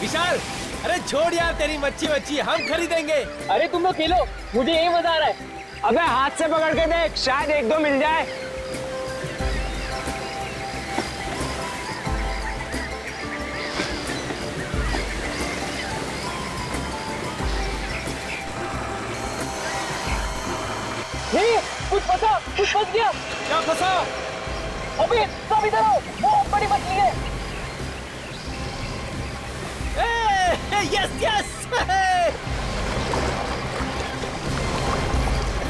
विशाल, अरे छोड़ यार तेरी मच्छी हम खरीदेंगे। अरे तुम लोग खेलो, मुझे यही मजा आ रहा है। अबे हाथ से पकड़ के देख, शायद एक दो मिल जाए। नहीं, कुछ फंस गया। क्या फंसा? अबे सब इधर आओ, बहुत बड़ी मछली है। Yes yes.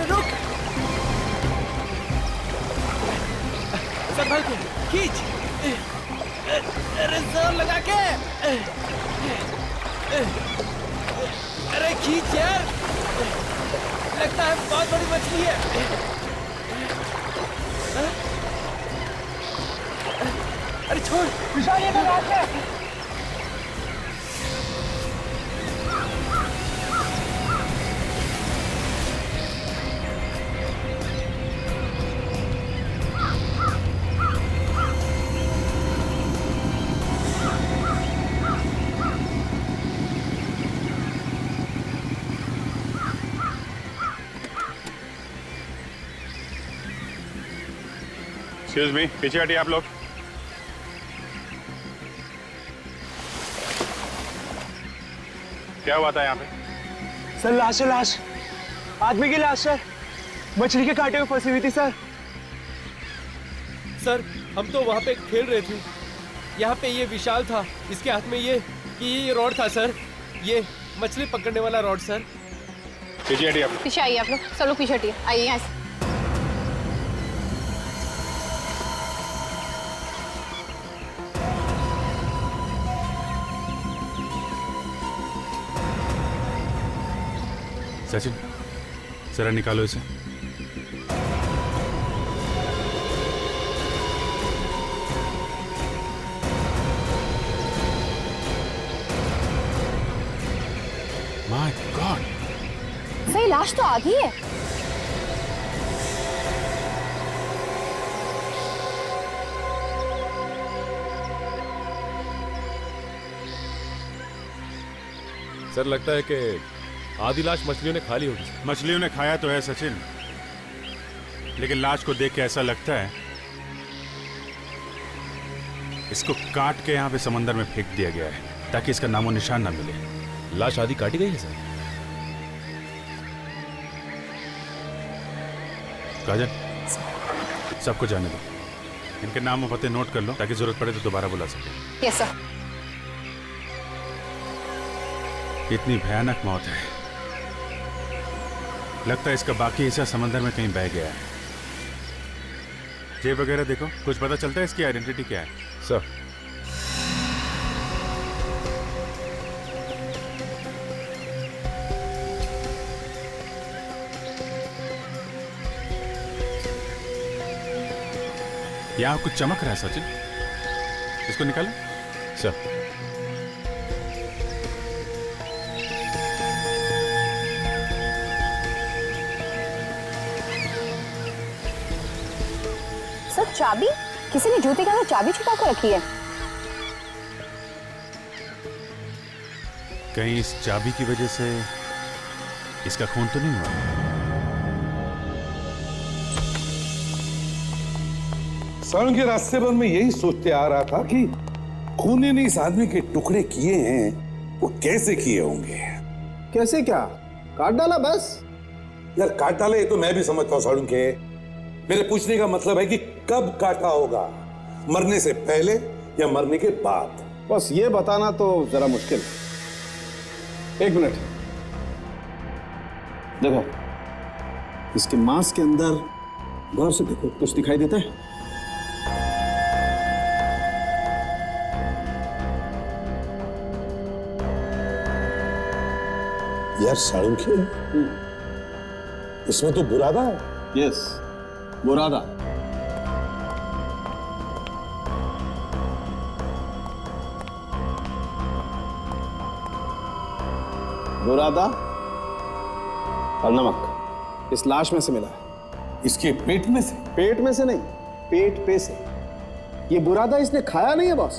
रुक, संभल के खींच। अरे जोर लगा के। अरे खींच यार, लगता है बहुत बड़ी मछली है। अरे छोड़ विशाल, ये तो रात है। एक्सक्यूज मी, पीछे हटिए आप लोग। क्या हुआ था यहाँ पे? सर लाश है, लाश आदमी की लाश सर, मछली के कांटे में फंसी हुई थी सर। सर, हम तो वहाँ पे खेल रहे थे। यहाँ पे ये विशाल था, इसके हाथ में ये रॉड था सर, ये मछली पकड़ने वाला रॉड सर। पीछे हटिए आप लोग। पीछे आइए आप लोग, सब लोग पीछे हटिए, आइए यहाँ से। सचिन, जरा निकालो इसे। माय गॉड, सही लाश तो आधी है। सर लगता है कि आधी लाश मछलियों ने खा ली होगी। मछलियों ने खाया तो है सचिन, लेकिन लाश को देख के ऐसा लगता है इसको काट के यहाँ पे समंदर में फेंक दिया गया है ताकि इसका नामो निशान ना मिले। लाश आधी काटी गई है सर। काजल, सबको जाने दो, इनके नाम और पते नोट कर लो ताकि जरूरत पड़े तो दोबारा बुला सके। Yes sir. इतनी भयानक मौत है, लगता है इसका बाकी हिस्सा समंदर में कहीं बह गया है। जेब वगैरह देखो, कुछ पता चलता है इसकी आइडेंटिटी क्या है? सर यहाँ कुछ चमक रहा है सचिन, इसको निकालो। सर सर चाबी, किसी ने जूते के अंदर चाबी छुपा कर रखी है। कहीं इस चाबी की वजह से इसका खून तो नहीं हुआ? सड़क के रास्ते पर मैं यही सोचते आ रहा था कि खूनी ने इस आदमी के टुकड़े किए हैं, वो कैसे किए होंगे। कैसे क्या, काट डाला बस? यार काट डाले तो मैं भी समझता हूँ सड़क के, मेरे पूछने का मतलब है कि कब काटा होगा, मरने से पहले या मरने के बाद? बस ये बताना तो जरा मुश्किल। एक मिनट देखो, इसके मांस के अंदर गौर से देखो, कुछ दिखाई देता है? यार साड़ू के इसमें तो बुरादा है। यस, बुरादा। बुरादा और नमक इस लाश में से मिला है। इसके पेट में से? पेट में से नहीं, पेट पे से। ये बुरादा इसने खाया नहीं है बॉस।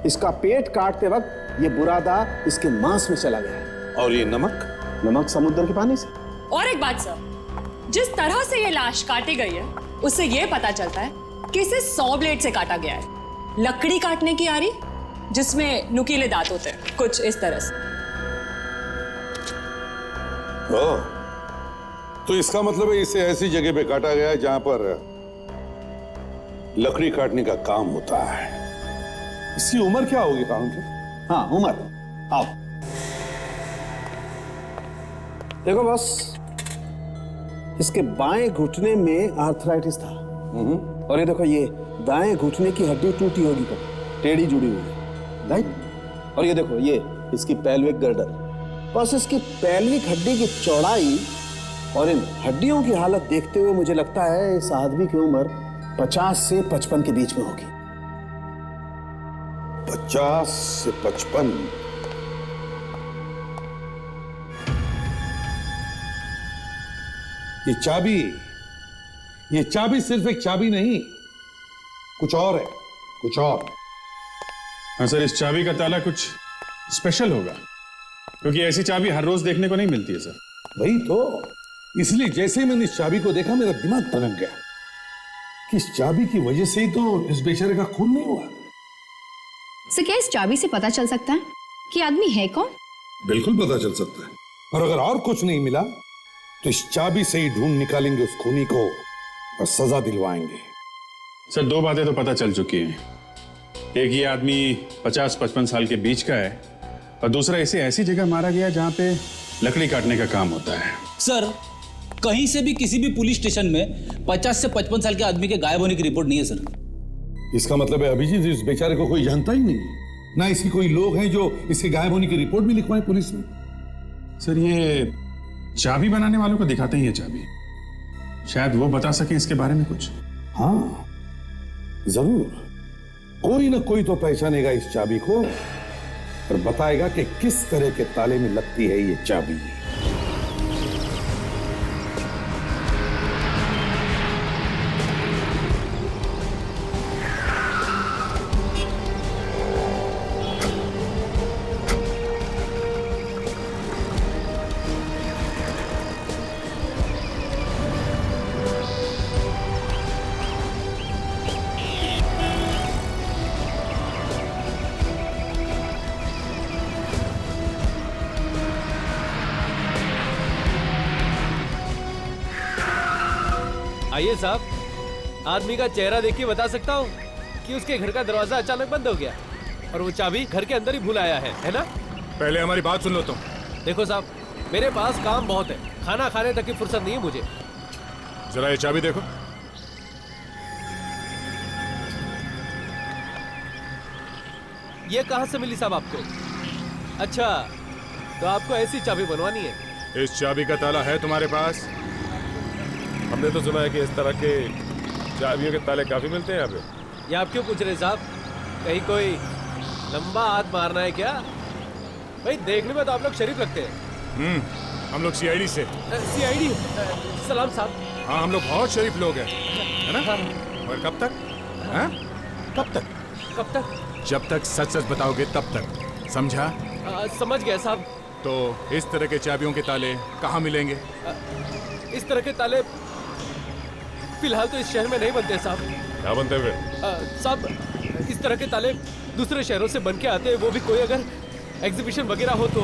इसका पेट काटते वक्त ये बुरादा इसके मांस में चला गया है। और ये नमक? नमक समुद्र के पानी से। और एक बात सर, जिस तरह से ये लाश काटी गई है उससे ये पता चलता है कि इसे 100 ब्लेड से काटा गया है। लकड़ी काटने की आरी जिसमें नुकीले दांत होते हैं, कुछ इस तरह से। ओह, तो इसका मतलब है इसे ऐसी जगह पे काटा गया है जहां पर लकड़ी काटने का काम होता है। इसकी उम्र क्या होगी काम की? हाँ, उम्र। आओ देखो बॉस, इसके बाएं घुटने में आर्थराइटिस था। और ये देखो, ये दाएं घुटने की हड्डी टूटी होगी, तो टेढ़ी जुड़ी हुई है, राइट। और ये देखो, ये इसकी पेल्विक गर्डर। बस इसकी पेल्विक हड्डी की चौड़ाई और इन हड्डियों की हालत देखते हुए मुझे लगता है इस आदमी की उम्र 50 से 55 के बीच में होगी। 50 से 55? ये चाबी सिर्फ एक चाबी नहीं, कुछ और है, कुछ और। हाँ सर, इस चाबी का ताला कुछ स्पेशल होगा, क्योंकि ऐसी चाबी हर रोज देखने को नहीं मिलती है सर। वही तो, इसलिए जैसे ही मैंने इस चाबी को देखा मेरा दिमाग तनक गया कि इस चाबी की वजह से ही तो इस बेचारे का खून नहीं हुआ। सर, क्या इस चाबी से पता चल सकता है कि आदमी है कौन? बिल्कुल पता चल सकता है, और अगर और कुछ नहीं मिला तो इस चाबी से ही ढूंढ निकालेंगे उस खूनी को और सजा दिलवाएंगे। सर, 2 बातें तो पता चल चुकी हैं। एक, ये आदमी 50-55 साल के बीच का है, और दूसरा, इसे ऐसी जगह मारा गया जहां पे लकड़ी काटने का काम होता है। सर, कहीं से भी किसी भी पुलिस स्टेशन में 50 से 55 साल के आदमी के गायब होने की रिपोर्ट नहीं है सर। इसका मतलब है अभिजीत इस बेचारे को कोई जानता ही नहीं, ना इसकी कोई लोग हैं जो इसके गायब होने की रिपोर्ट भी लिखवाएं पुलिस में। सर, ये चाबी बनाने वालों को दिखाते ही है चाबी, शायद वो बता सके इसके बारे में कुछ। हाँ जरूर, कोई ना कोई तो पहचानेगा इस चाबी को और बताएगा कि किस तरह के ताले में लगती है ये चाबी। आइए साहब, आदमी का चेहरा देख के बता सकता हूँ कि उसके घर का दरवाजा अचानक बंद हो गया और वो चाबी घर के अंदर ही भूल आया है ना? पहले हमारी बात सुन लो तुम। देखो साहब, मेरे पास काम बहुत है, खाना खाने तक की फुर्सत नहीं है मुझे। जरा ये चाबी देखो। ये कहाँ से मिली साहब आपको? अच्छा, तो आपको ऐसी चाबी बनवानी है? इस चाबी का ताला है तुम्हारे पास? हमने तो सुना है कि इस तरह के चाबियों के ताले काफी मिलते हैं यहाँ पे। ये आप क्यों पूछ रहे साहब? कहीं कोई लंबा हाथ मारना है क्या? भाई देखने में तो आप लोग शरीफ लगते हैं। हम लोग सीआईडी से। सीआईडी? सलाम साहब। हाँ, हम लोग बहुत शरीफ लोग हैं, है ना? और कब तक? हाँ? कब तक? कब तक? जब तक सच सच बताओगे तब तक, समझा? समझ गया साहब। तो इस तरह के चाबियों के ताले कहाँ मिलेंगे? इस तरह के ताले फिलहाल तो इस शहर में नहीं बनते साहब। क्या बनते फिर? साहब, इस तरह के ताले दूसरे शहरों से बन के आते हैं, वो भी कोई अगर एग्जीबिशन वगैरह हो तो।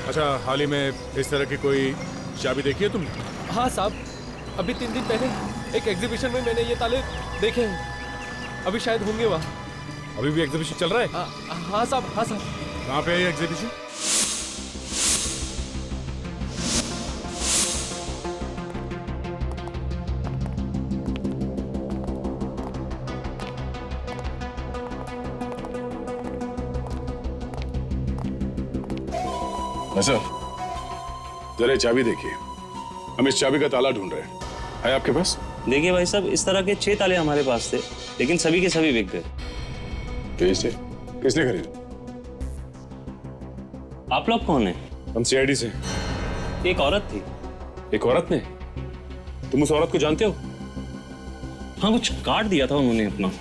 अच्छा, हाल ही में इस तरह की कोई चाबी देखी है तुमने? हाँ साहब, अभी 3 दिन पहले एक एग्जीबिशन में मैंने ये ताले देखे हैं। अभी शायद होंगे वहाँ। अभी भी एग्जीबिशन चल रहा है? हाँ साहब, हाँ साहब। कहाँ पे है ये एग्जीबिशन? सर, जरा चाबी देखिए। हम इस चाबी का ताला ढूंढ रहे हैं। है आपके पास? देखिए भाई साहब, इस तरह के 6 ताले हमारे पास थे, लेकिन सभी के सभी बिक गए। कैसे? किसने खरीदे? आप लोग कौन है? हम सीआईडी से। एक औरत थी। एक औरत ने? तुम उस औरत को जानते हो? हाँ, कुछ काट दिया था उन्होंने अपना।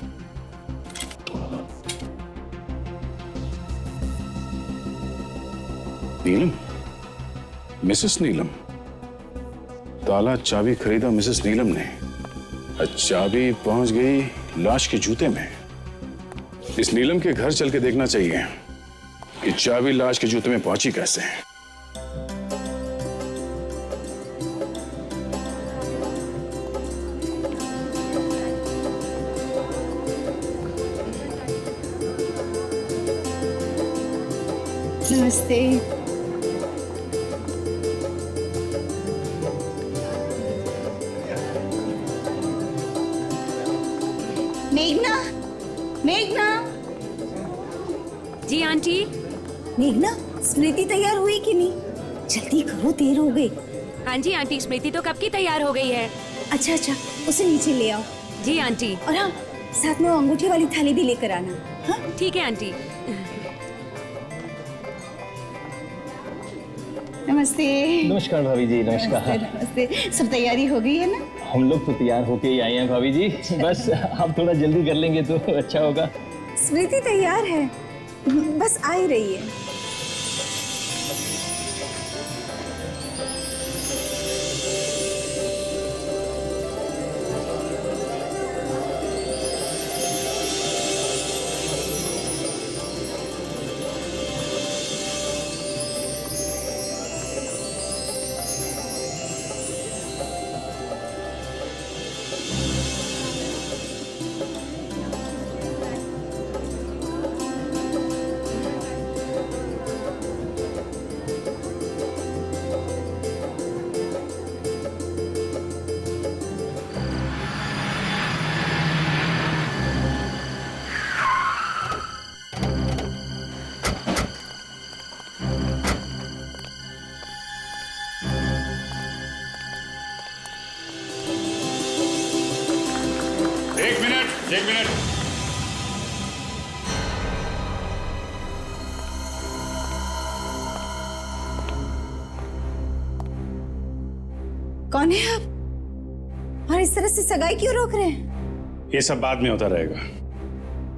नीलम? मिसेस नीलम? ताला चाबी खरीदा मिसेस नीलम ने, और चाबी पहुंच गई लाश के जूते में। इस नीलम के घर चल के देखना चाहिए कि चाबी लाश के जूते में पहुंची कैसे। नमस्ते। मेघना, मेघना। जी आंटी। मेघना, स्मृति तैयार हुई कि नहीं? जल्दी करो, देर हो गई। हाँ जी आंटी, स्मृति तो कब की तैयार हो गई है। अच्छा अच्छा, उसे नीचे ले आओ। जी आंटी। और हाँ, साथ में वो अंगूठी वाली थाली भी लेकर आना। हाँ ठीक है आंटी। नमस्ते। नमस्कार भाभी जी। नमस्कार। नमस्ते। सब तैयारी हो गई है ना? हम लोग तो तैयार होके ही आए हैं भाभी जी, बस आप थोड़ा जल्दी कर लेंगे तो अच्छा होगा। स्मृति तैयार है, बस आ ही रही है। एक मिनट। कौन है आप? और इस तरह से सगाई क्यों रोक रहे हैं? ये सब बाद में होता रहेगा।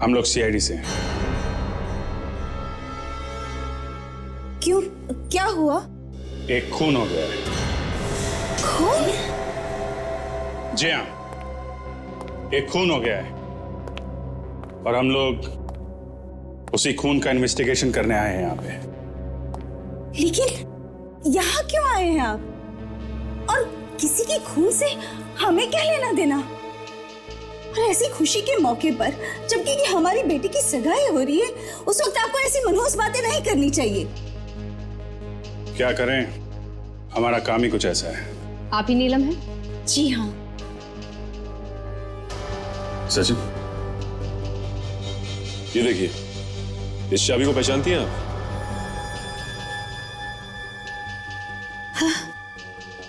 हम लोग सीआईडी से हैं। क्यों, क्या हुआ? एक खून हो गया है। खून? जी हाँ, एक खून हो गया है और हम लोग उसी खून का इन्वेस्टिगेशन करने आए हैं यहाँ पे। लेकिन यहाँ क्यों आए हैं आप? और किसी के खून से हमें क्या लेना देना? और ऐसी खुशी के मौके पर, जबकि कि हमारी बेटी की सगाई हो रही है, उस वक्त आपको ऐसी मनहूस बातें नहीं करनी चाहिए। क्या करें, हमारा काम ही कुछ ऐसा है। आप ही नीलम हैं? जी हाँ। सचिन, ये देखिए, इस चाबी को पहचानती हैं आप? हाँ,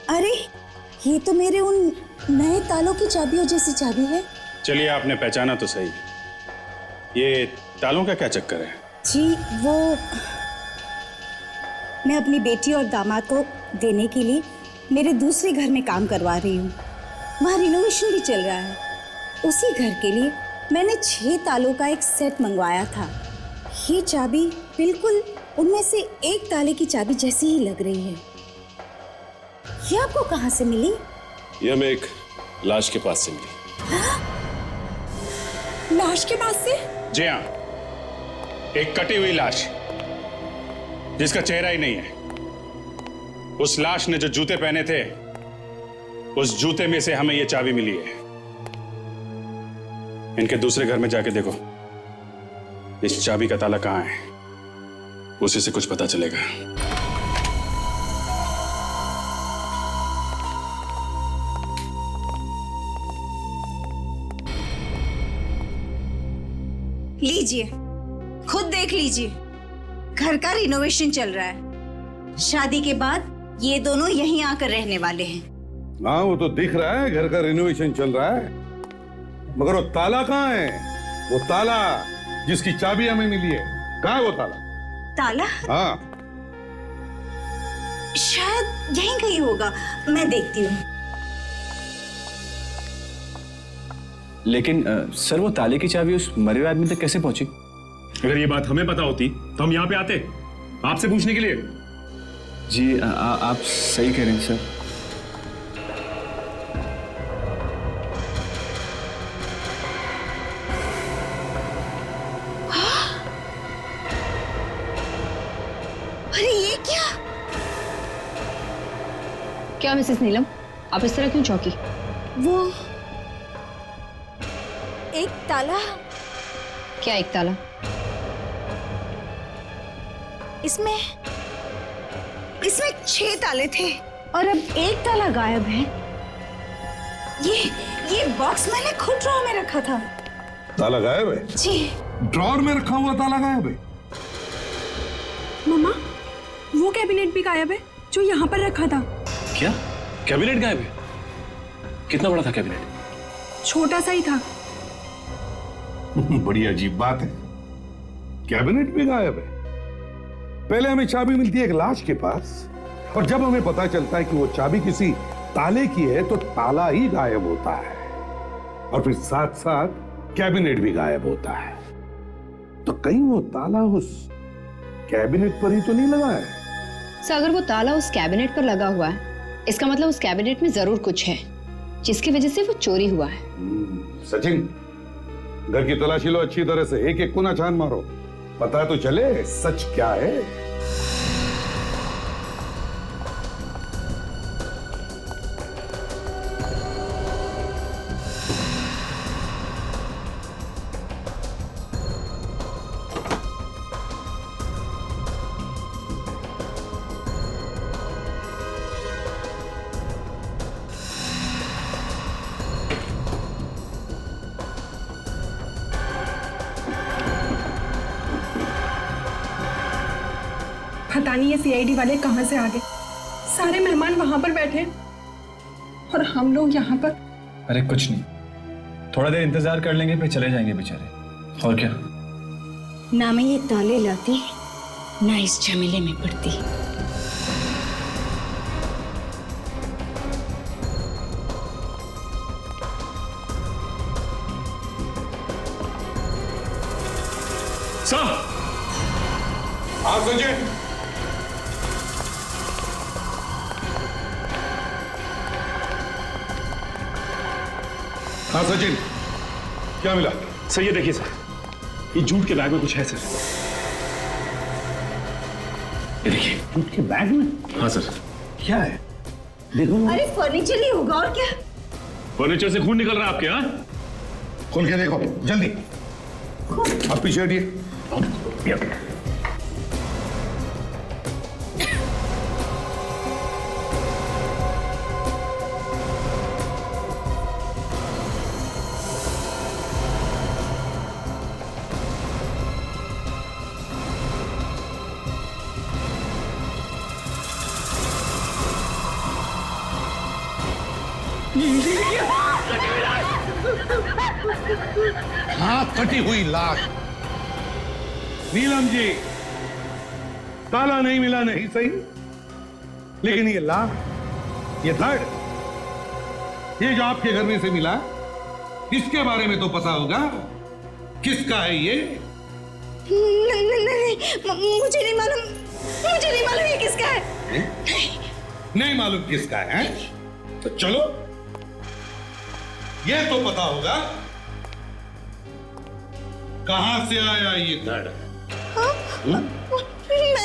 अरे ये तो मेरे उन नए तालों की चाबियों जैसी चाबी है। चलिए, आपने पहचाना तो सही। ये तालों का क्या चक्कर है? जी, वो मैं अपनी बेटी और दामाद को देने के लिए मेरे दूसरे घर में काम करवा रही हूँ। वहाँ रिनोवेशन भी चल रहा है। उसी घर के लिए मैंने 6 तालों का एक सेट मंगवाया था। ये चाबी बिल्कुल उनमें से एक ताले की चाबी जैसी ही लग रही है। ये आपको कहाँ से मिली? ये हमें एक लाश के पास से मिली। लाश के पास से? जी हाँ, एक कटी हुई लाश जिसका चेहरा ही नहीं है। उस लाश ने जो जूते पहने थे, उस जूते में से हमें यह चाबी मिली है। इनके दूसरे घर में जाके देखो, इस चाबी का ताला कहाँ है, उसी से कुछ पता चलेगा। लीजिए, खुद देख लीजिए। घर का रिनोवेशन चल रहा है। शादी के बाद ये दोनों यहीं आकर रहने वाले हैं। हाँ वो तो दिख रहा है, घर का रिनोवेशन चल रहा है, मगर वो ताला कहाँ है? वो ताला जिसकी चाबी हमें मिली है, कहाँ है वो ताला? ताला हाँ शायद यहीं कहीं होगा, मैं देखती हूँ। लेकिन सर वो ताले की चाबी उस मरे हुए आदमी तक कैसे पहुंची? अगर ये बात हमें पता होती तो हम यहाँ पे आते आपसे पूछने के लिए। जी आप सही कह रहे हैं सर। अरे ये क्या? क्या मिसेस नीलम, आप इस तरह क्यों चौंकी? वो एक ताला। क्या एक ताला? इसमें 6 ताले थे और अब एक ताला गायब है। ये बॉक्स मैंने खुद ड्रॉर में रखा था। ताला गायब है? जी। ड्रॉर में रखा हुआ ताला गायब है? मम्मा, वो कैबिनेट भी गायब है जो यहाँ पर रखा था। क्या कैबिनेट गायब है? कितना बड़ा था कैबिनेट? छोटा सा ही था। बड़ी अजीब बात है, कैबिनेट भी गायब है। पहले हमें चाबी मिलती है एक लाश के पास, और जब हमें पता चलता है कि वो चाबी किसी ताले की है तो ताला ही गायब होता है, और फिर साथ साथ कैबिनेट भी गायब होता है। तो कहीं वो ताला उस कैबिनेट पर ही तो नहीं लगा है? सर अगर वो ताला उस कैबिनेट पर लगा हुआ है, इसका मतलब उस कैबिनेट में जरूर कुछ है जिसकी वजह से वो चोरी हुआ है। सचिन, घर की तलाशी लो अच्छी तरह से, एक एक कोना छान मारो, पता तो चले सच क्या है। पता नहीं ये सीआईडी वाले कहाँ से आ गए। सारे मेहमान वहां पर बैठे और हम लोग यहाँ पर। अरे कुछ नहीं, थोड़ा देर इंतजार कर लेंगे फिर चले जाएंगे बेचारे। और क्या? ना मैं ये ताले लाती ना इस झमेले में पड़ती। सर, हाँ सचिन। हाँ सचिन, क्या मिला? सर ये देखिए सर, ये जूट के बैग में कुछ है सर। ये देखिए। जूट के बैग में? हाँ सर। क्या है? देखो। अरे फर्नीचर ही होगा और क्या? फर्नीचर से खून निकल रहा है आपके? हाँ, खोल के देखो जल्दी। आप पीछे हटिए। हाँ, कटी हुई लाश। नीलम जी, ताला नहीं मिला नहीं सही, लेकिन ये लाश, ये धड़, ये जो आपके घर में से मिला, इसके बारे में तो पता होगा। किसका है ये? नहीं, मुझे नहीं मालूम। मुझे नहीं मालूम ये किसका है। नहीं मालूम किसका है? तो चलो, ये तो पता होगा कहां से आया ये धड़। मैं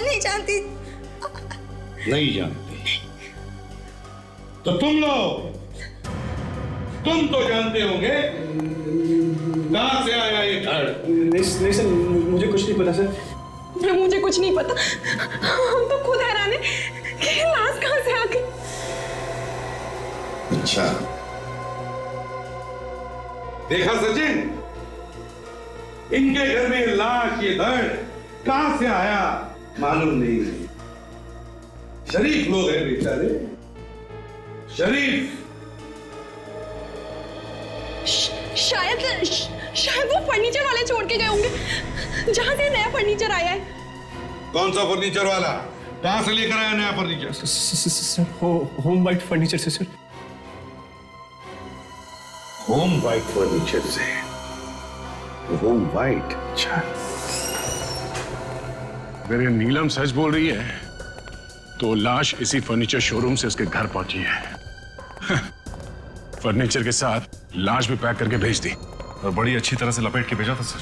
नहीं जानती। नहीं जानते तो तुम तो जानते होंगे कहां से आया ये धड़। नहीं सर, मुझे कुछ नहीं पता सर। मुझे कुछ नहीं पता। हम तो खुद हैरान है कि लाश कहां से आ गई। अच्छा, देखा सचिन, इनके घर में लाश, ये धड़ कहां से आया मालूम नहीं। शरीफ लोग हैं बेचारे, शरीफ शायद वो फर्नीचर वाले छोड़ के गए होंगे, जहाँ से नया फर्नीचर आया है। कौन सा फर्नीचर वाला? कहां से लेकर आया नया furniture? Sir home white furniture से सर। होम वाइट फर्नीचर से? Home white? अच्छा। अगर ये नीलम सच बोल रही है तो लाश इसी फर्नीचर शोरूम से उसके घर पहुंची है। फर्नीचर के साथ लाश भी पैक करके भेज दी और बड़ी अच्छी तरह से लपेट के भेजा था सर।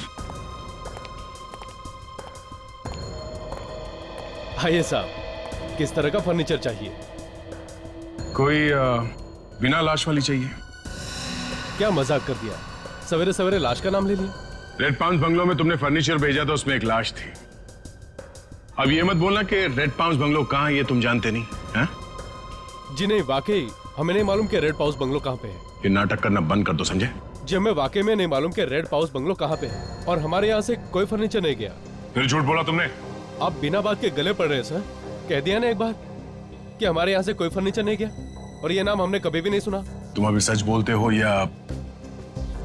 आइए साहब, किस तरह का फर्नीचर चाहिए? कोई बिना लाश वाली चाहिए। क्या मजाक कर दिया, सवेरे सवेरे लाश का नाम ले लिया। रेड पाउंस बंगलो में तुमने फर्नीचर भेजा था, उसमें एक लाश थी। अब ये मत बोलना कि रेड पाउंस बंगलो कहाँ है ये तुम जानते नहीं हैं? जी नहीं, वाकई हमें नहीं मालूम कि रेड पाउस बंगलो कहाँ पे है। ये नाटक करना बंद कर दो, समझे? जी हमें वाकई में नहीं मालूम कि रेड पाउस बंगलो कहाँ पे है, और हमारे यहाँ से कोई फर्नीचर नहीं गया। फिर झूठ बोला तुमने। आप बिना बात के गले पड़ रहे हैं सर। कह दिया ना एक बार कि हमारे यहाँ से कोई फर्नीचर नहीं गया, और ये नाम हमने कभी भी नहीं सुना। तुम अभी सच बोलते हो या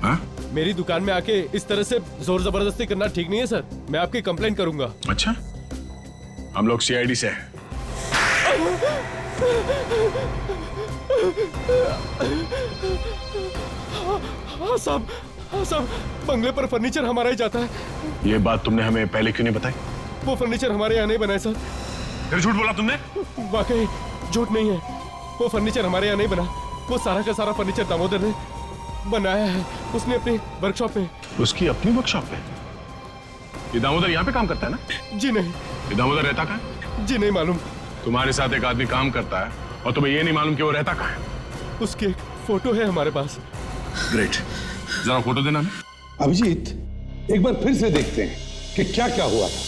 हाँ? मेरी दुकान में आके इस तरह से जोर जबरदस्ती करना ठीक नहीं है सर, मैं आपकी कंप्लेंट करूंगा। अच्छा, हम लोग सीआईडी से हैं। हाँ साहब, हाँ साहब, बंगले पर फर्नीचर हमारा ही जाता है। ये बात तुमने हमें पहले क्यों नहीं बताई? वो फर्नीचर हमारे यहाँ नहीं बना है सर। फिर झूठ बोला तुमने। वाकई झूठ नहीं है, वो फर्नीचर हमारे यहाँ नहीं बना। वो सारा का सारा फर्नीचर दामोदर ने बनाया है, उसने अपनी वर्कशॉप में। उसकी अपनी वर्कशॉप पे? ये दामोदर यहाँ पे काम करता है ना? जी नहीं। ये दामोदर रहता कहाँ है? जी नहीं मालूम। तुम्हारे साथ एक आदमी काम करता है और तुम्हें ये नहीं मालूम कि वो रहता कहाँ है? उसकी एक फोटो है हमारे पास। ग्रेट, जरा फोटो देना हमें। अभिजीत, एक बार फिर से देखते हैं कि क्या क्या हुआ था,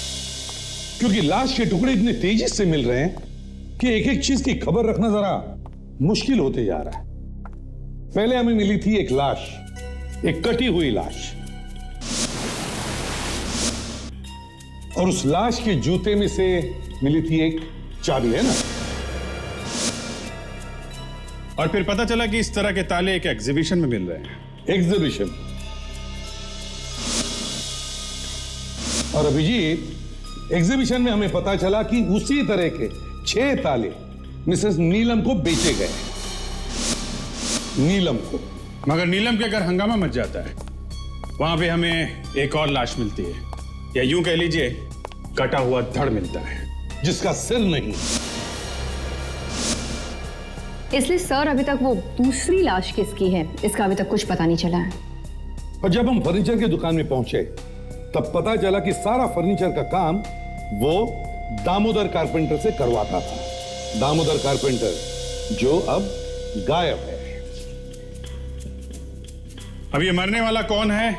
क्योंकि लाश के टुकड़े इतने तेजी से मिल रहे हैं कि एक एक चीज की खबर रखना जरा मुश्किल होते जा रहा है। पहले हमें मिली थी एक लाश, एक कटी हुई लाश, और उस लाश के जूते में से मिली थी एक चाबी, है ना? और फिर पता चला कि इस तरह के ताले एक एग्जीबिशन में मिल रहे हैं। एग्जीबिशन? और अभिजीत, एग्जीबिशन में हमें पता चला कि उसी तरह के 6 ताले मिसेस नीलम को बेचे गए। नीलम को। मगर नीलम के घर हंगामा मच जाता है, वहां पे हमें एक और लाश मिलती है, या यूं कह लीजिए कटा हुआ धड़ मिलता है, जिसका सिर नहीं। इसलिए सर अभी तक वो दूसरी लाश किसकी है इसका अभी तक कुछ पता नहीं चला है। और जब हम फर्नीचर की दुकान में पहुंचे तब पता चला कि सारा फर्नीचर का काम वो दामोदर कारपेंटर से करवाता था। दामोदर कारपेंटर जो अब गायब है। अब ये मरने वाला कौन है,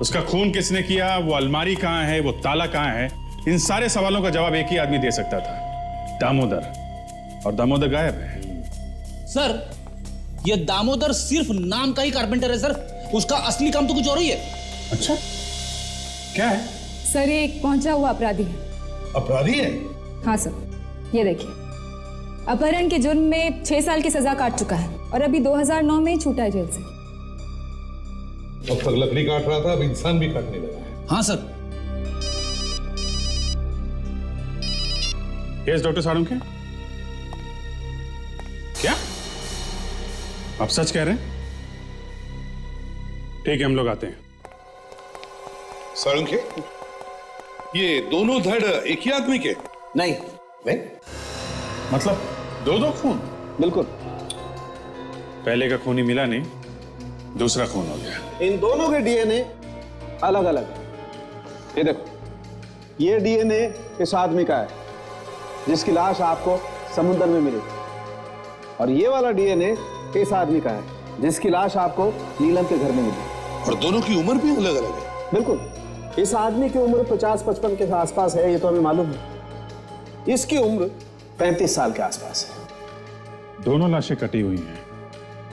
उसका खून किसने किया, वो अलमारी कहां है, वो ताला कहां है, इन सारे सवालों का जवाब एक ही आदमी दे सकता था, दामोदर। और दामोदर गायब है। सर, ये दामोदर सिर्फ नाम का ही कारपेंटर है सर, उसका असली काम तो कुछ और ही है। अच्छा, क्या है? सर, ये एक पहुंचा हुआ अपराधी है। अपराधी है? हाँ सर, ये देखिए, अपहरण के जुर्म में 6 साल की सजा काट चुका है और अभी 2009 में ही छूटा है जेल से। अब तक लकड़ी काट रहा था, अब इंसान भी काटने लगा है। हाँ सर। यस डॉक्टर साळुंखे, क्या आप सच कह रहे हैं? ठीक है, हम लोग आते हैं। साळुंखे, ये दोनों धड़ एक ही आदमी के? नहीं। मतलब दो खून? बिल्कुल। पहले का खून ही मिला नहीं, दूसरा खून हो गया। इन दोनों के डीएनए अलग अलग है। ये देखो, ये डीएनए इस आदमी का है जिसकी लाश आपको समुद्र में मिली, और ये वाला डीएनए इस आदमी का है जिसकी लाश आपको नीलम के घर में मिली। और दोनों की उम्र भी अलग अलग है। बिल्कुल। इस आदमी की उम्र 50-55 के आसपास है, ये तो हमें मालूम है। इसकी उम्र 35 साल के आसपास है। दोनों लाशें कटी हुई हैं,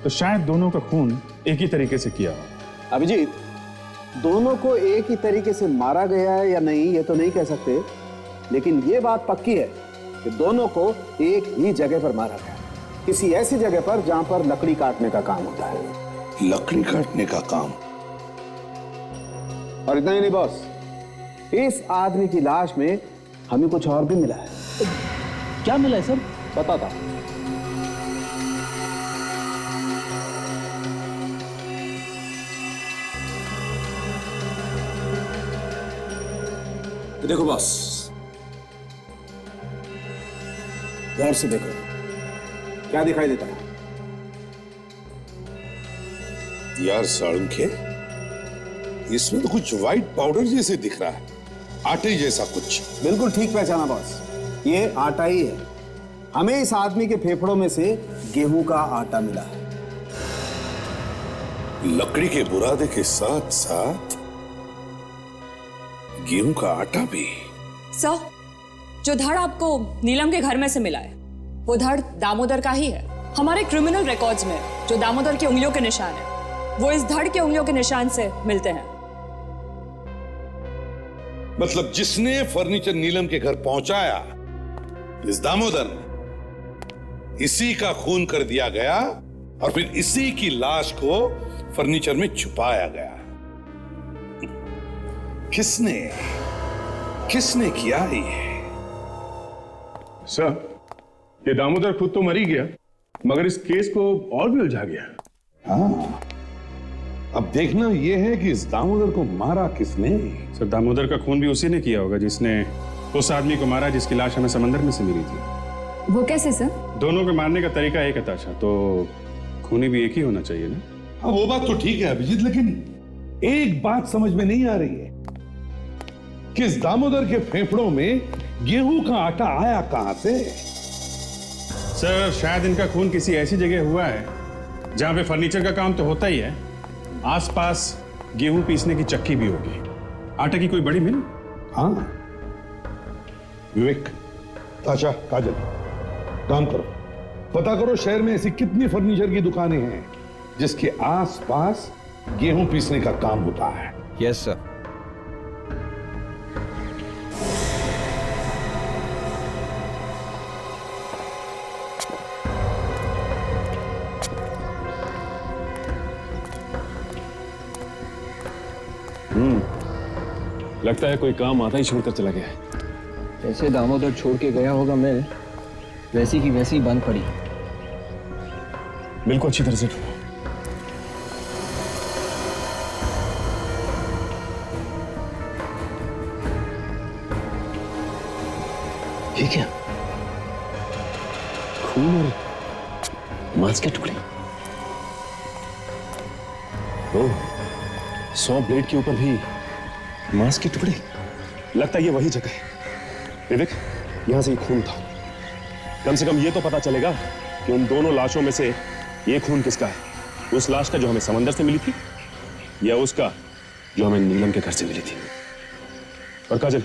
तो शायद दोनों का खून एक ही तरीके से किया हो। अभिजीत, दोनों को एक ही तरीके से मारा गया है या नहीं ये तो नहीं कह सकते, लेकिन ये बात पक्की है कि दोनों को एक ही जगह पर मारा गया, किसी ऐसी जगह पर जहां पर लकड़ी काटने का काम होता है। लकड़ी काटने का काम। और इतना ही नहीं बॉस, इस आदमी की लाश में हमें कुछ और भी मिला है। क्या मिला है सर? बताता। देखो बॉस, गौर से देखो, क्या दिखाई देता है? यार साळुंखे, इसमें तो कुछ व्हाइट पाउडर जैसे दिख रहा है, आटे जैसा कुछ। बिल्कुल ठीक पहचाना बॉस, ये आटा ही है। हमें इस आदमी के फेफड़ों में से गेहूं का आटा मिला है। लकड़ी के बुरादे के साथ साथ गेहूं का आटा भी। सर, जो धड़ आपको नीलम के घर में से मिला है वो धड़ दामोदर का ही है। हमारे क्रिमिनल रिकॉर्ड्स में जो दामोदर की उंगलियों के निशान है वो इस धड़ के उंगलियों के निशान से मिलते हैं। मतलब जिसने फर्नीचर नीलम के घर पहुंचाया, इस दामोदर ने, इसी का खून कर दिया गया और फिर इसी की लाश को फर्नीचर में छुपाया गया। किसने किया ये? सर, ये दामोदर खुद तो मर ही गया, मगर इस केस को और भी उलझा गया। हाँ, अब देखना यह है कि इस दामोदर को मारा किसने। सर, दामोदर का खून भी उसी ने किया होगा जिसने उस आदमी को मारा जिसकी लाश हमें समंदर में से मिली थी। वो कैसे सर? दोनों के मारने का तरीका एक है ताशा, तो खूनी भी एक ही होना चाहिए ना। हाँ, वो बात तो ठीक है अभिजीत, लेकिन एक बात समझ में नहीं आ रही है कि इस दामोदर के फेफड़ों में गेहूं का आटा आया कहां से? सर, शायद इनका खून किसी ऐसी जगह हुआ है जहां पे फर्नीचर का काम तो होता ही है, आसपास गेहूं पीसने की चक्की भी होगी, आटे की कोई बड़ी मिल। हाँ विवेक, ताशा, काजल, काम करो, पता करो शहर में ऐसी कितनी फर्नीचर की दुकानें हैं जिसके आसपास गेहूं पीसने का काम होता है। Yes sir. लगता है कोई काम आधा ही छोड़कर चला गया है। जैसे दामोदर छोड़ के गया होगा मिल, वैसी की वैसी बंद पड़ी। बिल्कुल अच्छी तरह से ढूंढो। ये क्या? खून और मांस के टुकड़े। ओह, 100 ब्लेड के ऊपर भी मांस के टुकड़े। लगता है ये वही जगह है। विवेक, यहां से ये खून था। कम से कम ये तो पता चलेगा कि उन दोनों लाशों में से ये खून किसका है। उस लाश का जो हमें समंदर से मिली थी, या उसका जो हमें नीलम के घर से मिली थी। और काजल,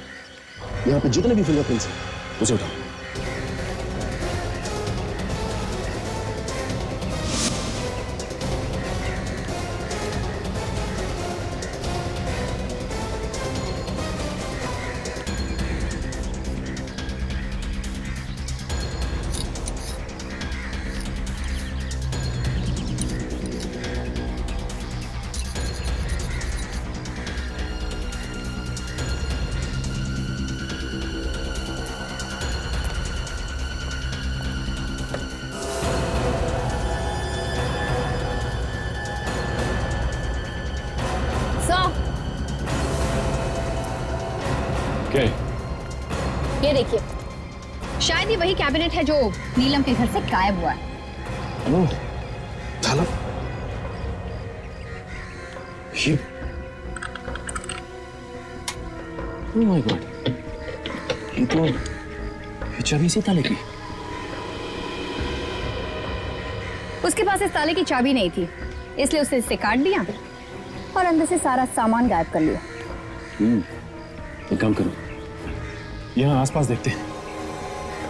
यहां पे जितने भी फिंगरप्रिंट्स हैं उसे उठाओ। ये देखिए, शायद ये वही कैबिनेट है जो नीलम के घर से गायब हुआ है। ओह, थाला। ये ओह माय गॉड, ये चाबी इसी ताले की। उसके पास इस ताले की चाबी नहीं थी, इसलिए उसने इसे काट दिया और अंदर से सारा सामान गायब कर लिया। एक काम करो, यहाँ आसपास देखते हैं,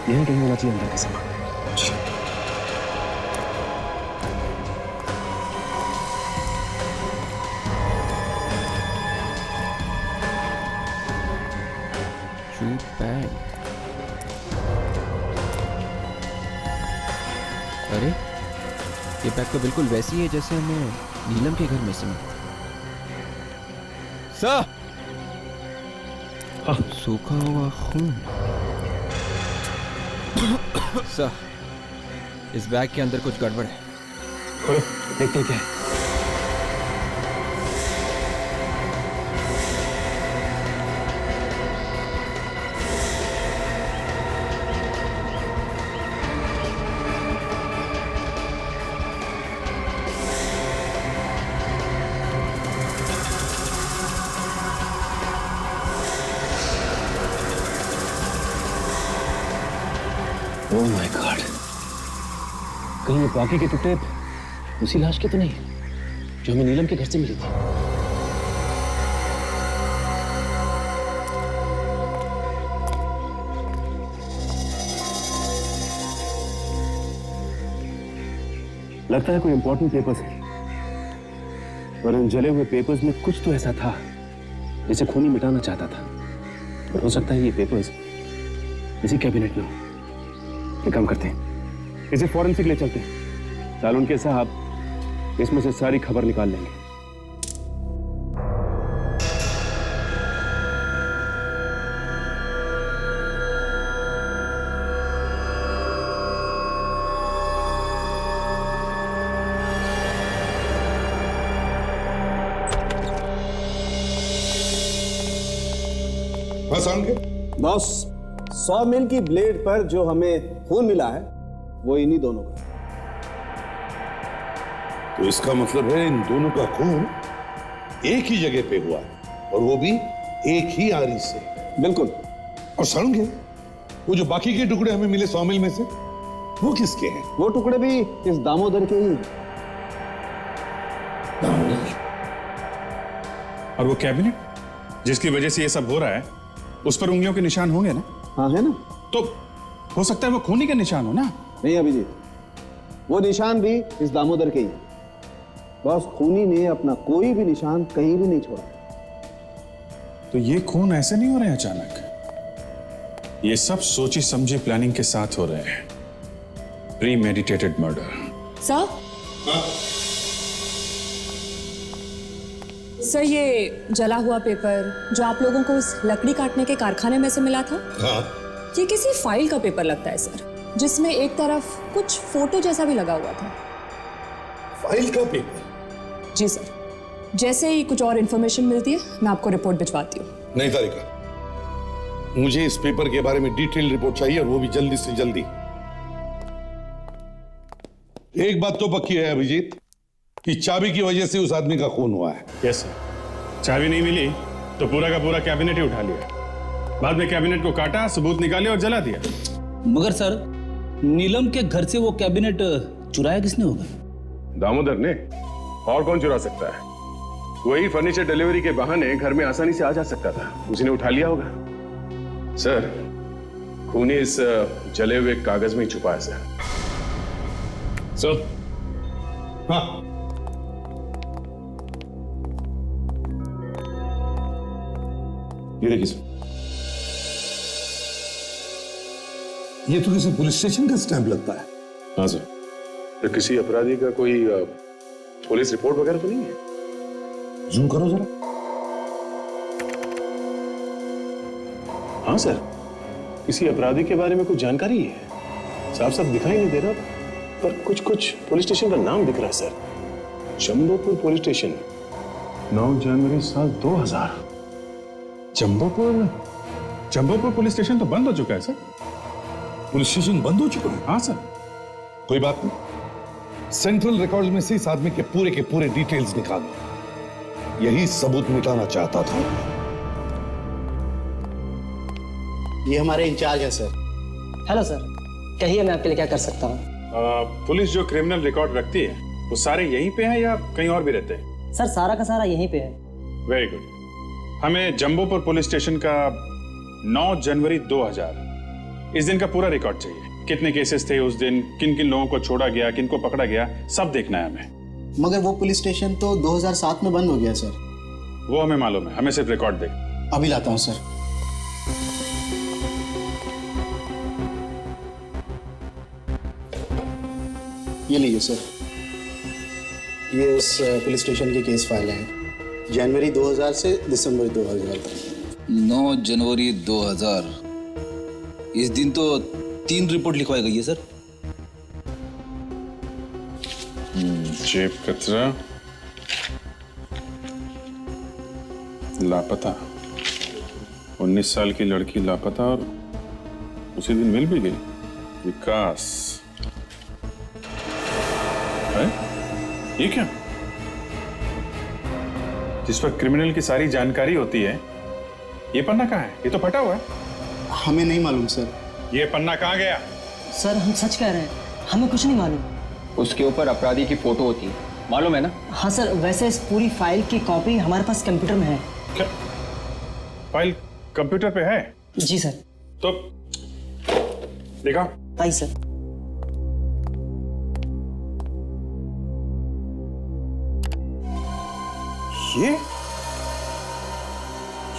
यहीं कहीं होना चाहिए अंदर का सामान। अरे, ये बैग तो बिल्कुल वैसी है जैसे हमें नीलम के घर में से सर, सूखा हुआ खून। सर, इस बैग के अंदर कुछ गड़बड़ है। खोलो, देखते क्या है। ओह माय गॉड, कहीं ये बाकी के टुकड़े उसी लाश के तो नहीं जो हमें नीलम के घर से मिली थी? लगता है कोई इंपॉर्टेंट पेपर्स है, और इन जले हुए पेपर्स में कुछ तो ऐसा था जिसे खूनी मिटाना चाहता था। और हो सकता है ये पेपर्स इसी कैबिनेट में हो। एक काम करते हैं, इसे फॉरेंसिक ले चलते हैं। सालून के साहब इसमें से सारी खबर निकाल लेंगे। बस आएंगे बॉस, 100 मील की ब्लेड पर जो हमें खून मिला है वो इन्हीं दोनों का। तो इसका मतलब है इन दोनों का खून एक ही जगह पे हुआ, और वो भी एक ही आरी से। बिल्कुल। और समझे, वो जो बाकी के टुकड़े हमें मिले 100 मील में से, वो किसके हैं? वो टुकड़े भी इस दामोदर के ही। दामोदर? और वो कैबिनेट जिसकी वजह से ये सब हो रहा है, उस पर उंगलियों के निशान होंगे ना? हाँ है ना। तो हो सकता है वो खूनी के निशान हो ना? नहीं अभिजीत, वो निशान भी इस दामोदर के ही है। बस खूनी ने अपना कोई भी निशान कहीं भी नहीं छोड़ा। तो ये खून ऐसे नहीं हो रहे हैं अचानक, ये सब सोची समझी प्लानिंग के साथ हो रहे हैं। प्रीमेडिटेटेड मर्डर। सर, ये जला हुआ पेपर जो आप लोगों को उस लकड़ी काटने के कारखाने में से मिला था, हाँ। ये किसी फाइल का पेपर लगता है सर, जिसमें एक तरफ कुछ फोटो जैसा भी लगा हुआ था। फाइल का पेपर? जी सर, जैसे ही कुछ और इन्फॉर्मेशन मिलती है मैं आपको रिपोर्ट भिजवाती हूँ। नहीं तारिका, मुझे इस पेपर के बारे में डिटेल रिपोर्ट चाहिए, और वो भी जल्दी से जल्दी। एक बात तो पक्की है अभिजीत, कि चाबी की वजह से उस आदमी का खून हुआ है। यस सर, चाबी नहीं मिली तो पूरा का पूरा कैबिनेट ही उठा लिया, बाद में कैबिनेट को काटा, सबूत निकाले और जला दिया। मगर सर, नीलम के घर से वो कैबिनेट चुराया किसने होगा? दामोदर ने, और कौन चुरा सकता है? वही फर्नीचर डिलीवरी के बहाने घर में आसानी से आ जा सकता था, उसी ने उठा लिया होगा। सर, खूनी इस जले हुए कागज में ही छुपा है सर। सर? हाँ। ये देखिए सर, ये तो किसी पुलिस स्टेशन का स्टैंप लगता है। हाँ सर, तो किसी अपराधी का कोई पुलिस रिपोर्ट वगैरह तो नहीं है? जूम करो जरा। हाँ सर, किसी अपराधी के बारे में कुछ जानकारी है? साफ साफ दिखाई नहीं दे रहा, पर कुछ कुछ पुलिस स्टेशन का नाम दिख रहा है सर। जंबोपुर पुलिस स्टेशन, 9 जनवरी साल 2000। जंबोपुर पुलिस स्टेशन तो बंद हो चुका है सर। पुलिस स्टेशन बंद हो चुका है? हाँ सर। कोई बात नहीं, सेंट्रल रिकॉर्ड्स में से इस आदमी के पूरे डिटेल्स निकालो। यही सबूत मिटाना चाहता था। ये हमारे इंचार्ज है सर। हेलो सर, कहिए मैं आपके लिए क्या कर सकता हूँ? पुलिस जो क्रिमिनल रिकॉर्ड रखती है वो सारे यहीं पे हैं या कहीं और भी रहते हैं? सर, सारा का सारा यहीं पे है। Very good. हमें जंबोपुर पुलिस स्टेशन का 9 जनवरी 2000 इस दिन का पूरा रिकॉर्ड चाहिए। कितने केसेस थे उस दिन, किन किन लोगों को छोड़ा गया, किन को पकड़ा गया, सब देखना है हमें। मगर वो पुलिस स्टेशन तो 2007 में बंद हो गया सर। वो हमें मालूम है, हमें सिर्फ रिकॉर्ड देख। अभी लाता हूँ सर। ये लीजिए सर। ये उस पुलिस स्टेशन की केस फाइल है, जनवरी 2000 से दिसंबर 2000 तक। 9 जनवरी 2000। इस दिन तो 3 रिपोर्ट लिखवाई गई है सर। जेब कतरा, लापता, 19 साल की लड़की लापता और उसी दिन मिल भी गई। विकास है? ये क्या? जिस पर क्रिमिनल की सारी जानकारी होती है, ये पन्ना कहाँ है? ये तो फटा हुआ है। हमें नहीं मालूम सर। ये पन्ना कहाँ गया? सर हम सच कह रहे हैं, हमें कुछ नहीं मालूम। उसके ऊपर अपराधी की फोटो होती है, मालूम है ना? हाँ सर, वैसे इस पूरी फाइल की कॉपी हमारे पास कंप्यूटर में है। क्या? फाइल कंप्यूटर पे है? जी सर। तो देखा? आई सर।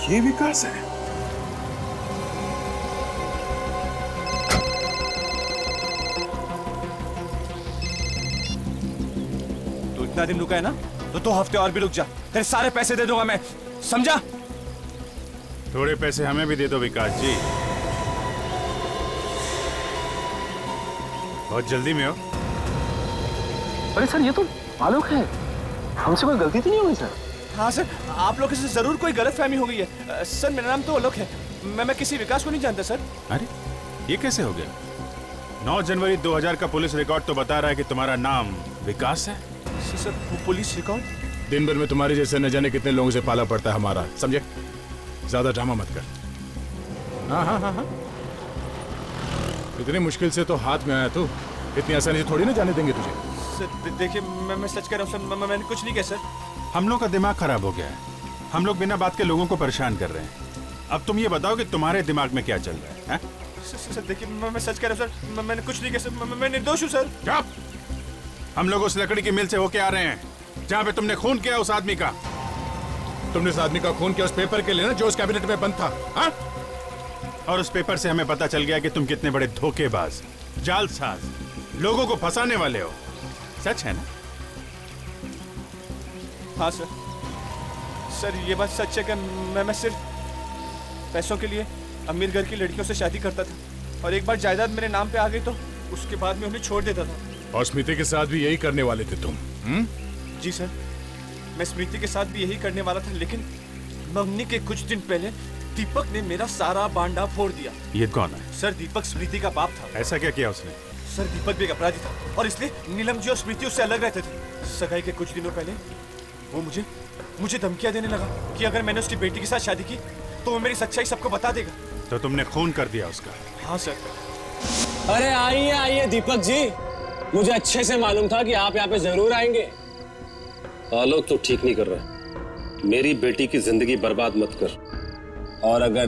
ये विकास है। तो इतना दिन रुका है ना, तो 2 हफ्ते और भी रुक जा, तेरे सारे पैसे दे दूंगा मैं, समझा? थोड़े पैसे हमें भी दे दो विकास जी, बहुत जल्दी में हो। अरे सर ये तो आलोक है, हमसे कोई गलती तो नहीं हुई सर? हाँ सर, आप लोगों से जरूर कोई गलतफहमी हो गई है। सर मेरा नाम तो आलोक है, मैं किसी विकास को नहीं जानता सर। अरे ये कैसे हो गया? 9 जनवरी 2000 का पुलिस रिकॉर्ड तो बता रहा है कि तुम्हारा नाम विकास है। Sir police record? दिन भर में तुम्हारे जैसे न जाने कितने लोगों से पाला पड़ता है हमारा, समझे? ज्यादा ड्रामा मत कर। हाँ हाँ हाँ हाँ, इतनी मुश्किल से तो हाथ में आया तू, इतनी आसानी से थोड़ी ना जाने देंगे तुझे। सर देखिए, मैं सच कह रहा हूँ सर, मैंने कुछ नहीं किया सर। हम लोग का दिमाग खराब हो गया है, हम लोग बिना बात के लोगों को परेशान कर रहे हैं। अब तुम ये बताओ कि तुम्हारे दिमाग में क्या चल रहा है? सर देखिए, मैं सच कह रहा हूँ सर, मैंने कुछ नहीं किया सर, मैं निर्दोष हूँ सर। चुप! हम लोग उस लकड़ी की मिल से होके आ रहे हैं जहाँ पे तुमने खून किया उस आदमी का। तुमने उस आदमी का खून किया उस पेपर के लिए ना, जो उस कैबिनेट में बंद था। हाँ? और उस पेपर से हमें पता चल गया कि तुम कितने बड़े धोखेबाज, जालसाज, लोगों को फंसाने वाले हो। सच है ना? हाँ सर, सर ये बात सच है कि मैं सिर्फ पैसों के लिए अमीर घर की लड़कियों से शादी करता था, और एक बार जायदाद मेरे नाम पे आ गई तो उसके बाद में उन्हें छोड़ देता था। और स्मृति के साथ भी यही करने वाले थे तुम? जी सर, मैं स्मृति के साथ भी यही करने वाला था, लेकिन मम्मी के कुछ दिन पहले दीपक ने मेरा सारा बांडा फोड़ दिया। ये कौन है? सर दीपक स्मृति का बाप था। ऐसा क्या किया उसने? सर दीपक भी एक अपराधी था, और इसलिए नीलम जी और स्मृति उससे अलग रहते थे। सगाई के कुछ दिनों पहले वो मुझे धमकियां देने लगा कि अगर मैंने उसकी बेटी के साथ शादी की तो वो मेरी सच्चाई सबको बता देगा। तो तुमने खून कर दिया उसका? हाँ सर। अरे आइए आइए दीपक जी, मुझे अच्छे से मालूम था कि आप यहाँ पे जरूर आएंगे। आलोक तो ठीक नहीं कर रहा, मेरी बेटी की जिंदगी बर्बाद मत कर। और अगर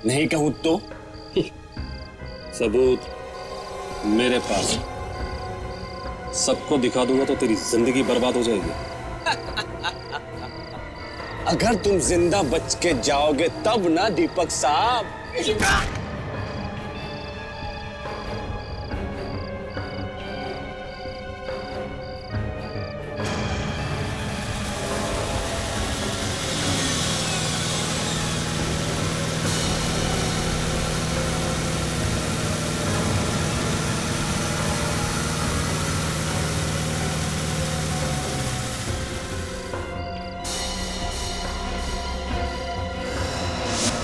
नहीं कहूँ तो? सबूत मेरे पास, सबको दिखा दूंगा तो तेरी जिंदगी बर्बाद हो जाएगी। अगर तुम जिंदा बच के जाओगे तब ना दीपक साहब।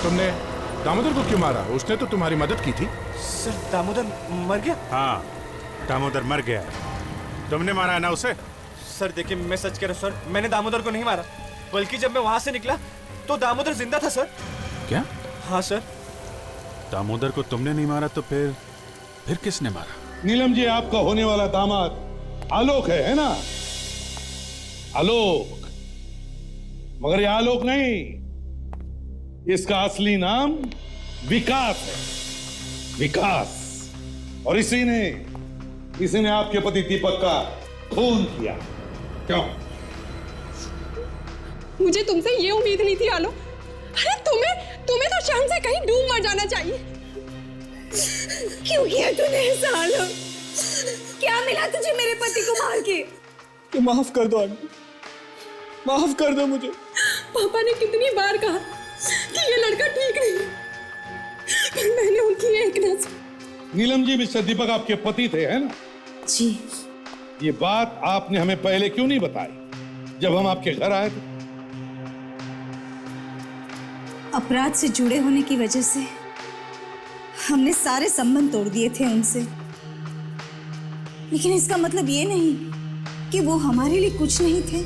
तुमने दामोदर को क्यों मारा? उसने तो तुम्हारी मदद की थी। सर दामोदर मर गया? हाँ, दामोदर मर गया है। तुमने मारा है ना उसे? सर देखिए, मैं सच कह रहा हूँ सर, मैंने दामोदर को नहीं मारा, बल्कि जब मैं वहां से निकला तो दामोदर जिंदा था सर। क्या? हाँ सर। दामोदर को तुमने नहीं मारा तो फिर किसने मारा? नीलम जी, आपका होने वाला दामाद आलोक है ना? आलोक, मगर ये आलोक नहीं, इसका असली नाम विकास है। विकास। और इसी ने आपके पति दीपक का खून किया। क्यों? मुझे तुमसे ये उम्मीद नहीं थी आलो। अरे तुम्हें तो शर्म से कहीं डूब मर जाना चाहिए। क्यों किया तूने ऐसा आलो? क्या मिला तुझे मेरे पति को मार के? कि माफ कर दो आंटी, माफ कर दो मुझे। पापा ने कितनी बार कहा कि ये लड़का ठीक नहीं है, पर मैंने उनकी एक न सुनी। नीलम जी, मिस्टर दीपक आपके पति थे, है ना? जी। ये बात आपने हमें पहले क्यों नहीं बताई जब हम आपके घर आए थे? अपराध से जुड़े होने की वजह से हमने सारे संबंध तोड़ दिए थे उनसे, लेकिन इसका मतलब ये नहीं कि वो हमारे लिए कुछ नहीं थे।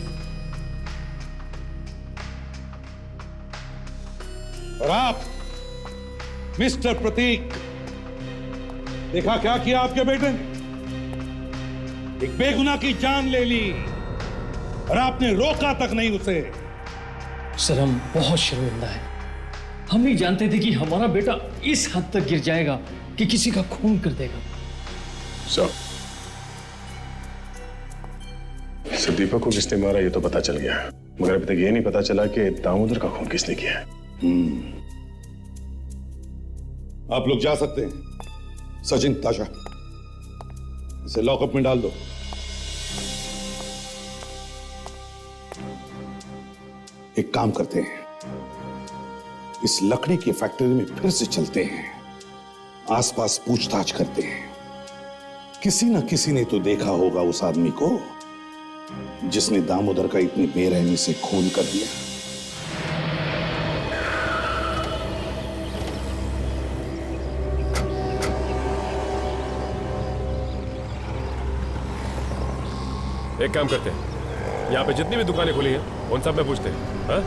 और आप मिस्टर प्रतीक, देखा क्या किया आपके बेटे ने? एक बेगुनाह की जान ले ली और आपने रोका तक नहीं उसे। सर, हम बहुत शर्मिंदा हैं। हम नहीं जानते थे कि हमारा बेटा इस हद तक गिर जाएगा कि किसी का खून कर देगा। सर, दीपक को किसने मारा ये तो पता चल गया, मगर अभी तक ये नहीं पता चला कि दामोदर का खून किसने किया है। आप लोग जा सकते हैं। सचिन, ताशा, इसे लॉकअप में डाल दो। एक काम करते हैं, इस लकड़ी की फैक्ट्री में फिर से चलते हैं, आसपास पूछताछ करते हैं। किसी न किसी ने तो देखा होगा उस आदमी को जिसने दामोदर का इतनी बेरहमी से खून कर दिया। एक काम करते हैं, यहाँ पे जितनी भी दुकानें खुली हैं उन सब में पूछते हैं। हाँ?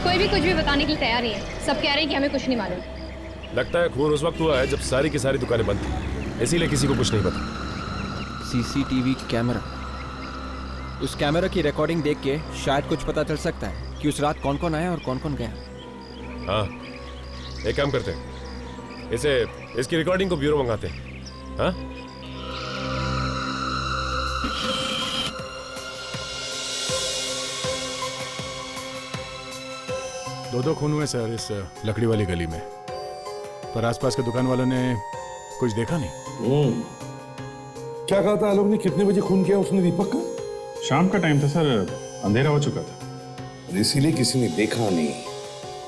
कोई भी कुछ भी बताने के लिए तैयार नहीं है। सब कह रहे हैं कि हमें कुछ नहीं मालूम। लगता है खून उस वक्त हुआ है जब सारी की सारी दुकानें बंद थी, इसीलिए किसी को कुछ नहीं पता। सीसीटीवी कैमरा, उस कैमरा की रिकॉर्डिंग देख के शायद कुछ पता चल सकता है कि उस रात कौन कौन आया और कौन कौन गया। हाँ, एक काम करते हैं, इसकी रिकॉर्डिंग को ब्यूरो मंगाते हैं। हाँ? दो खून हुए सर इस लकड़ी वाली गली में, पर आसपास के दुकान वालों ने कुछ देखा नहीं। क्या कहा था आलोक ने? कितने बजे खून किया उसने दीपक का? शाम का टाइम था सर, अंधेरा हो चुका था। इसीलिए किसी ने देखा नहीं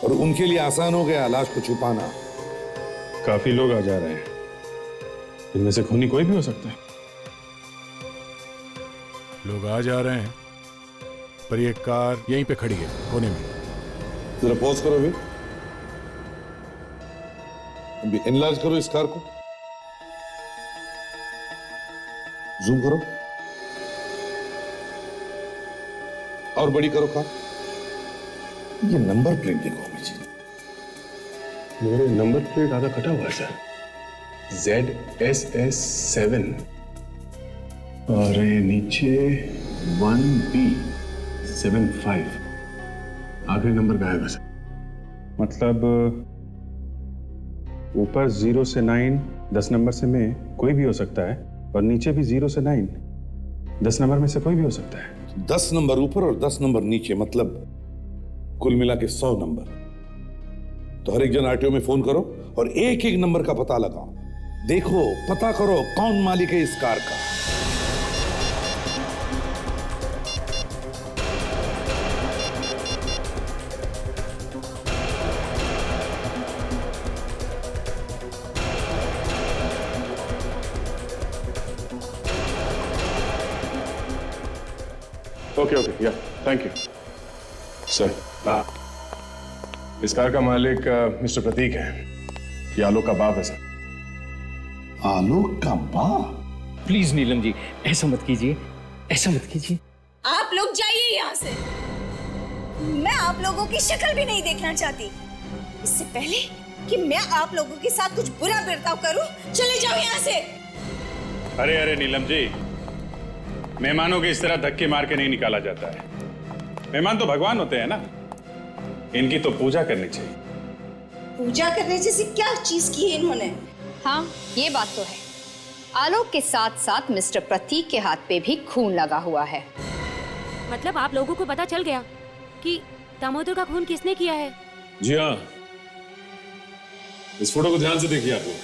और उनके लिए आसान हो गया लाश को छुपाना। काफी लोग आ जा रहे हैं, इनमें से खूनी कोई भी हो सकता है। लोग आ जा रहे हैं, पर ये कार यहीं पे खड़ी है कोने में। जरा पॉज करो, अभी एनलार्ज करो इस कार को, जूम करो और बड़ी करो कार। ये नंबर प्लेट देखो अभी जी। मेरे नंबर प्लेट आधा कटा हुआ है सर, ZSS7 और ये नीचे 1B75, आखिरी नंबर गायब है सर। मतलब ऊपर 0 से 9 10 नंबर से में कोई भी हो सकता है, और नीचे भी 0 से 9 10 नंबर में से कोई भी हो सकता है। 10 नंबर ऊपर और 10 नंबर नीचे, मतलब कुल मिला के 100 नंबर। तो हर एक जन आरटीओ में फोन करो और एक एक नंबर का पता लगाओ। देखो, पता करो कौन मालिक है इस कार का। ओके, या थैंक यू सर। इस कार का मालिक मिस्टर प्रतीक है, ये आलोक का बाप है सर। आलोक का बाप? प्लीज नीलम जी, ऐसा मत कीजिए, ऐसा मत कीजिए। आप लोग जाइए यहाँ से, मैं आप लोगों की शक्ल भी नहीं देखना चाहती। इससे पहले कि मैं आप लोगों के साथ कुछ बुरा बर्ताव करूं, चले जाओ यहाँ से। अरे अरे नीलम जी, मेहमानों के इस तरह धक्के मार के नहीं निकाला जाता है। मेहमान तो भगवान होते हैं ना, इनकी तो पूजा करनी चाहिए। पूजा करने जैसी क्या चीज की है इन्होंने? हाँ, ये बात तो है। आलोक के साथ साथ मिस्टर प्रतीक के हाथ पे भी खून लगा हुआ है। मतलब आप लोगों को पता चल गया कि दामोदर का खून किसने किया है? जी हाँ, इस फोटो को ध्यान से देखिए आप लोग।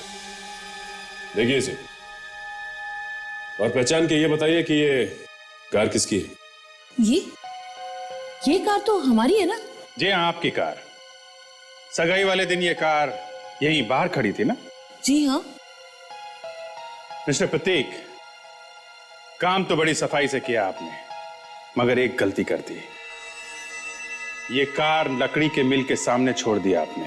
देखिए इसे और पहचान के ये बताइए कि ये कार किसकी है। ये कार तो हमारी है ना? जी हाँ, आपकी कार। सगाई वाले दिन ये कार यहीं बाहर खड़ी थी ना? जी हाँ। मिस्टर प्रतीक, काम तो बड़ी सफाई से किया आपने, मगर एक गलती कर दी। ये कार लकड़ी के मिल के सामने छोड़ दिया आपने,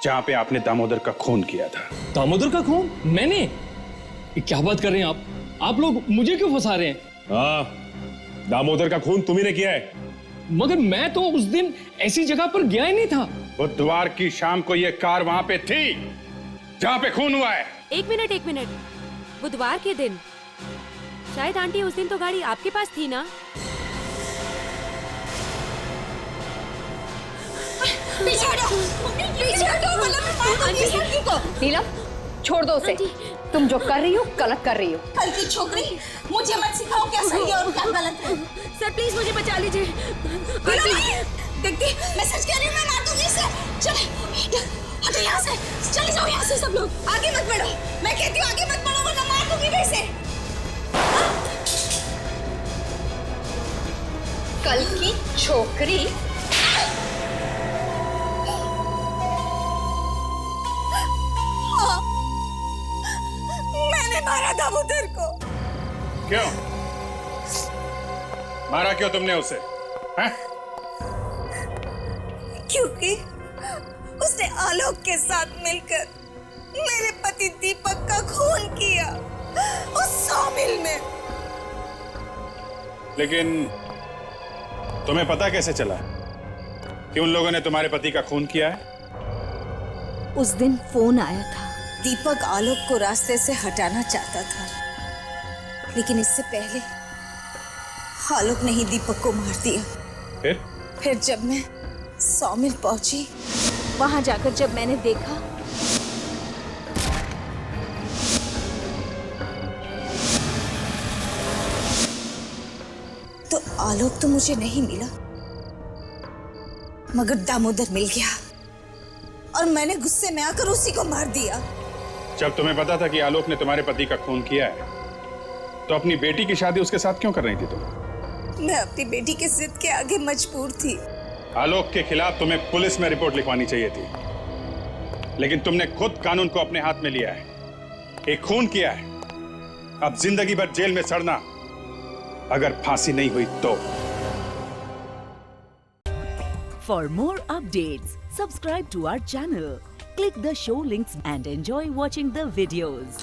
जहां पे आपने दामोदर का खून किया था। दामोदर का खून? मैंने? ये क्या बात कर रहे हैं आप? आप लोग मुझे क्यों फंसा रहे हैं? हाँ, दामोदर का खून तुम्ही ने किया है। मगर मैं तो उस दिन ऐसी जगह पर गया ही नहीं था। बुधवार की शाम को ये कार वहां पे थी जहां पे खून हुआ है। एक मिनट। बुधवार के दिन? शायद आंटी उस दिन तो गाड़ी आपके पास थी ना? पीछे हटो, मतलब मैं मार दूंगी इस लड़की को। नीलम, छोड़ दो उसे। तुम जो कर रही हो गलत कर रही हो। कल की छोकरी, मुझे मत सिखाओ क्या सही है और क्या गलत है। सर प्लीज मुझे बचा लीजिए। देखती, मैं सच कह रही हूँ, मैं मार दूंगी इसे। चले, हटो यहाँ से, चले जाओ यहाँ से सब लोग। आगे मत बढ़ो, मैं कहती हूँ आगे मत बढ़ो वरना मार दूंगी मैं इसे। कल की छोकरी? हाँ, मैंने मारा दामोदर को। क्यों मारा? क्यों तुमने उसे? हैं? क्योंकि उसने आलोक के साथ मिलकर मेरे पति दीपक का खून किया उस सॉमिल में। लेकिन तुम्हें पता कैसे चला कि उन लोगों ने तुम्हारे पति का खून किया है? उस दिन फोन आया था। दीपक आलोक को रास्ते से हटाना चाहता था, लेकिन इससे पहले आलोक ने ही दीपक को मार दिया। फिर जब मैं सॉमिल पहुंची, वहां जाकर जब मैंने देखा तो आलोक तो मुझे नहीं मिला, मगर दामोदर मिल गया और मैंने गुस्से में आकर उसी को मार दिया। जब तुम्हें पता था कि आलोक ने तुम्हारे पति का खून किया है, तो अपनी बेटी की शादी उसके साथ क्यों कर रही थी तुम? मैं अपनी बेटी के जिद के आगे मजबूर थी। आलोक के खिलाफ तुम्हें पुलिस में रिपोर्ट लिखवानी चाहिए थी, लेकिन तुमने खुद कानून को अपने हाथ में लिया है, एक खून किया है। अब जिंदगी भर जेल में सड़ना, अगर फांसी नहीं हुई तो। For more updates, subscribe to our channel, click the show links and enjoy watching the videos.